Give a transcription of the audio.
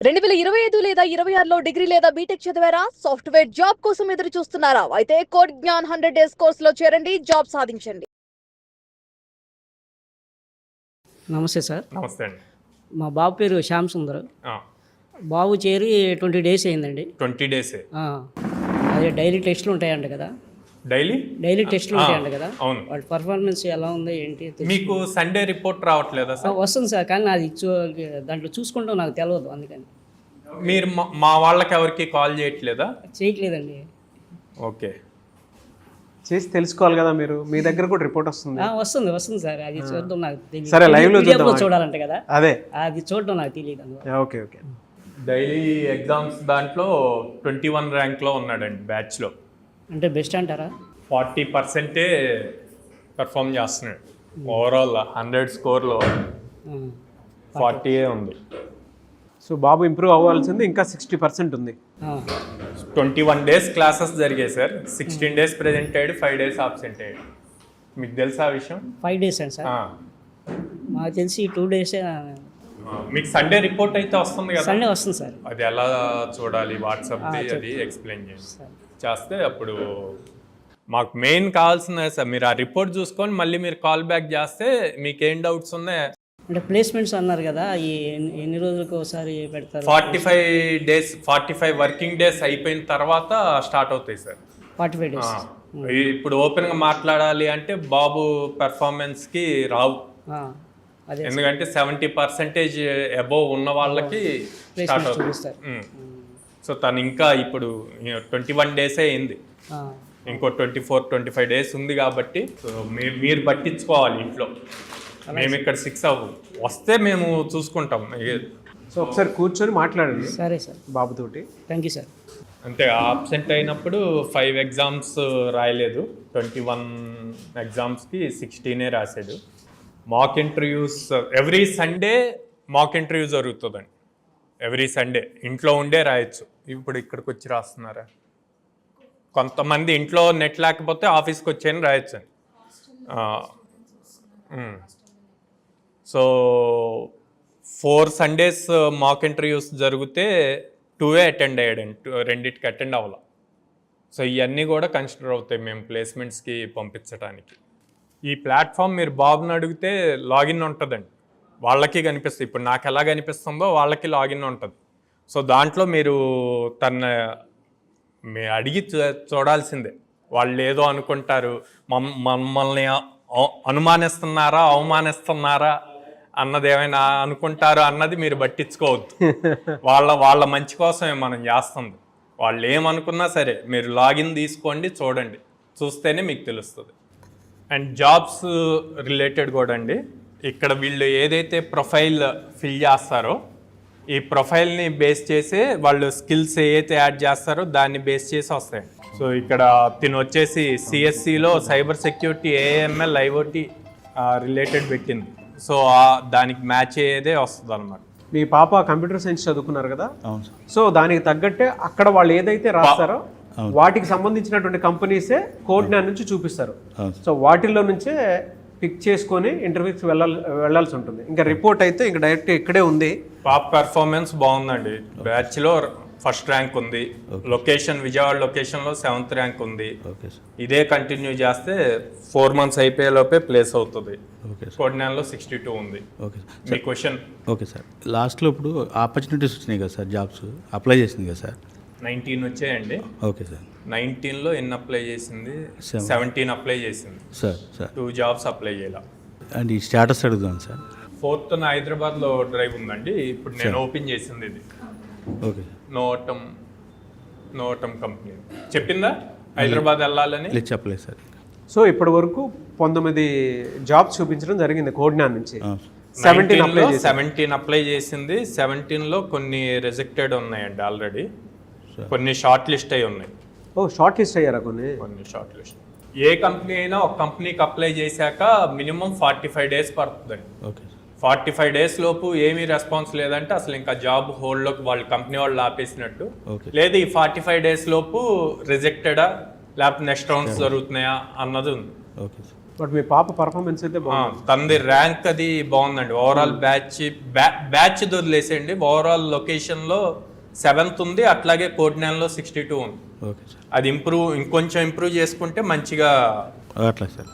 2025 లేదా 26లో డిగ్రీ లేదా బీటెక్ చదివారా? సాఫ్ట్వేర్ జాబ్ కోసం ఎదురు చూస్తున్నారా? అయితే కోడ్ జ్ఞాన్ 100 డేస్ కోర్సులో చేరండి, జాబ్ సాధించండి. నమస్తే సార్. నమస్తే అండి. మా బాబు పేరు శ్యామ్ సుందర్. బాబు చేరి 20 డేస్ అయిందండి. 20 డేసే. అదే డైలీ టెస్ట్లు ఉంటాయంట కదా. డైలీ టెస్ట్లు ఉంటాయంట కదా. అవును. వాటి పర్ఫార్మెన్స్ ఎలా ఉంది ఏంటి? మీకు సండే రిపోర్ట్ రావట్లేదా సార్? వస్తుంది సార్, కానీ అది దాంట్లో చూసుకుంటాం నాకు తెలియదు, అందుకని. మీరు మా వాళ్ళకి ఎవరికి కాల్ చేయట్లేదా? చేయట్లేదండి. ఓకే, చేసి తెలుసుకోవాలి కదా మీరు. మీ దగ్గర కూడా రిపోర్ట్ వస్తుంది. వస్తుంది సార్, అది చూడడం నాకు తెలియదు. సరే, లైవ్ లో చూడాలంట కదా. అదే, అది చూడడం నాకు తెలియదు. Okay okay. డైలీ ఎగ్జామ్స్ దాంట్లో 21 ర్యాంక్లో ఉన్నాడండి బ్యాచ్లో. అంటే బెస్ట్ అంటారా? 40% పెర్ఫామ్ చేస్తున్నాడు. ఓవరాల్ 100 స్కోర్లో 40 ఉంది. సో బాబు ఇంప్రూవ్ అవ్వాల్సింది ఇంకా 60% ఉంది. 21 డేస్ క్లాసెస్ జరిగాయి సార్. 16 డేస్ ప్రెజెంట్ అయ్యాడు, 5 డేస్ ఆబ్సెంట్ అయ్యాడు. మీకు తెలుసా ఆ విషయం? 5 డేస్ అండి సార్. మాకు తెలిసి 2 డేసే. మీకు సండే రిపోర్ట్ అయితే వస్తుంది కదా? సండే వస్తుంది సార్. అది ఎలా చూడాలి? వాట్సాప్ అది ఎక్స్ప్లెయిన్ చేస్తే అప్పుడు మాకు మెయిన్ కావాల్సిందే సార్. మీరు ఆ రిపోర్ట్ చూసుకొని మళ్ళీ మీరు కాల్ బ్యాక్ చేస్తే మీకు ఏం డౌట్స్ ఉన్నాయి అంటే ప్లేస్మెంట్స్ అన్నారు కదా, ఈ ఎన్ని రోజులకు ఒకసారి పెడతారు? 45 వర్కింగ్ డేస్ అయిపోయిన తర్వాత స్టార్ట్ అవుతాయి సార్. 45 డేస్. ఇప్పుడు ఓపెన్గా మాట్లాడాలి అంటే బాబు పెర్ఫార్మెన్స్కి రావు. ఎందుకంటే 70% అబోవ్ ఉన్న వాళ్ళకి స్టార్ట్ అవుతుంది. సో తను ఇంకా ఇప్పుడు 21 డేసే అయింది. ఇంకో 24-25 డేస్ ఉంది కాబట్టి సో మీరు పట్టించుకోవాలి ఇంట్లో. మేము ఇక్కడ 6 వస్తే మేము చూసుకుంటాం. సో ఒకసారి కూర్చొని మాట్లాడండి. సరే సార్, బాబుతోటి. Thank you sir. అంతే, ఆబ్సెంట్ అయినప్పుడు 5 ఎగ్జామ్స్ రాయలేదు. 21 ఎగ్జామ్స్కి 16 రాశాడు. Mock interviews every Sunday mock interview జరుగుతుందండి. ఎవ్రీ సండే ఇంట్లో ఉండే రాయొచ్చు. ఇప్పుడు ఇక్కడికి వచ్చి రాస్తున్నారా? కొంతమంది ఇంట్లో నెట్ లేకపోతే ఆఫీస్కి వచ్చాయని రాయొచ్చు. సో 4 సండేస్ మాక్ ఇంటర్వ్యూస్ జరిగితే 2 అటెండ్ అయ్యాడండి, 2కి అటెండ్ అవ్వాల. సో ఇవన్నీ కూడా కన్సిడర్ అవుతాయి మేము ప్లేస్మెంట్స్కి పంపించడానికి. ఈ ప్లాట్ఫామ్ మీరు బాబుని అడిగితే లాగిన్ ఉంటుందండి, వాళ్ళకి కనిపిస్తుంది. ఇప్పుడు నాకు ఎలా కనిపిస్తుందో వాళ్ళకి లాగిన్ ఉంటుంది. సో దాంట్లో మీరు మీరు అడిగి చూడాల్సిందే. వాళ్ళు ఏదో అనుకుంటారు, మమ్మల్ని అనుమానిస్తున్నారా అవమానిస్తున్నారా అన్నది ఏమైనా అనుకుంటారు అన్నది మీరు పట్టించుకోవద్దు. వాళ్ళ మంచి కోసమే మనం చేస్తుంది. వాళ్ళు ఏమనుకున్నా సరే మీరు లాగిన్ తీసుకోండి, చూడండి, చూస్తేనే మీకు తెలుస్తుంది. అండ్ జాబ్స్ రిలేటెడ్ కూడా అండి, ఇక్కడ వీళ్ళు ఏదైతే ప్రొఫైల్ ఫిల్ చేస్తారో ఈ ప్రొఫైల్ని బేస్ చేసి వాళ్ళు స్కిల్స్ ఏదైతే యాడ్ చేస్తారో దాన్ని బేస్ చేసి వస్తాయి. సో ఇక్కడ తిను వచ్చేసి సిఎస్సిలో cyber security, AML, IOT related పెట్టింది. సో దానికి మ్యాచ్ అయ్యేదే వస్తుంది అనమాట. మీ పాప కంప్యూటర్ సైన్స్ చదువుకున్నారు కదా. సో దానికి తగ్గట్టే అక్కడ వాళ్ళు ఏదైతే రాస్తారో వాటికి సంబంధించినటువంటి కంపెనీసే కోడ్ జ్ఞాన్ నుంచి చూపిస్తారు. సో వాటిల్లో నుంచే పిక్ చేసుకొని ఇంటర్వ్యూకి వెళ్ళాల్సి ఉంటుంది. ఇంకా రిపోర్ట్ అయితే ఇంకా డైరెక్ట్ ఇక్కడే ఉంది. పాప పెర్ఫార్మెన్స్ బాగుందండి. బ్యాచ్లో 1st ర్యాంక్ ఉంది. లొకేషన్ విజయవాడ లొకేషన్లో 7th ర్యాంక్ ఉంది. ఇదే కంటిన్యూ చేస్తే 4 months అయిపోయేలోపే ప్లేస్ అవుతుంది. కోడ్ జ్ఞాన్లో 62 ఉంది. మీ క్వశ్చన్. ఓకే సార్, లాస్ట్లో ఇప్పుడు ఆపర్చునిటీస్ వచ్చినాయి కదా సార్, జాబ్స్ అప్లై చేసింది కదా సార్? 19 వచ్చాయండి. Okay sir. 19లో ఎన్ని అప్లై చేసింది? 17 అప్లై చేసింది సార్. 2 జాబ్స్ అప్లై చేయాల. అండ్ ఈ స్టేటస్ అడుగుదాం సార్. 4th హైదరాబాద్లో డ్రైవ్ ఉందండి. ఇప్పుడు నేను ఓపెన్ చేసింది ఇది. ఓకే. నోటం కంపెనీ చెప్పిందా హైదరాబాద్ వెళ్ళాలని? చెప్పలేదు సార్. సో ఇప్పటి వరకు 19 జాబ్స్ చూపించడం జరిగింది కోడ్ జ్ఞాన్ నుంచి. 17 అప్లై చేసింది. 17లో కొన్ని రిజెక్టెడ్ ఉన్నాయండి ఆల్రెడీ, కొన్ని షార్ట్ లిస్ట్ అయి ఉన్నాయి. షార్ట్ లిస్ట్ అయ్యారా? కొన్ని షార్ట్ లిస్ట్. ఏ కంపెనీ అయినా ఒక కంపెనీకి అప్లై చేశాక మినిమం 45 డేస్ పడుతుందండి. ఓకే. 45 డేస్ లోపు ఏమీ రెస్పాన్స్ లేదంటే అసలు ఇంకా జాబ్ హోల్డ్లోకి వాళ్ళు కంపెనీ వాళ్ళు ఆపేసినట్టు. లేదు ఈ 45 డేస్ లోపు రిజెక్టెడా లేకపోతే నెక్స్ట్ రౌండ్స్ జరుగుతున్నాయా అన్నది ఉంది. బట్ మీ పాప పర్ఫార్మెన్స్ అయితే బాగుంది. తనది ర్యాంక్ అది బాగుందండి. ఓవరాల్ బ్యాచ్ వదిలేసేయండి, ఓవరాల్ లొకేషన్లో 7th ఉంది, అట్లాగే కోడ్ 9లో 62 ఉంది. ఓకే సార్, అది ఇంకొంచెం ఇంప్రూవ్ చేసుకుంటే మంచిగా అట్లా సార్.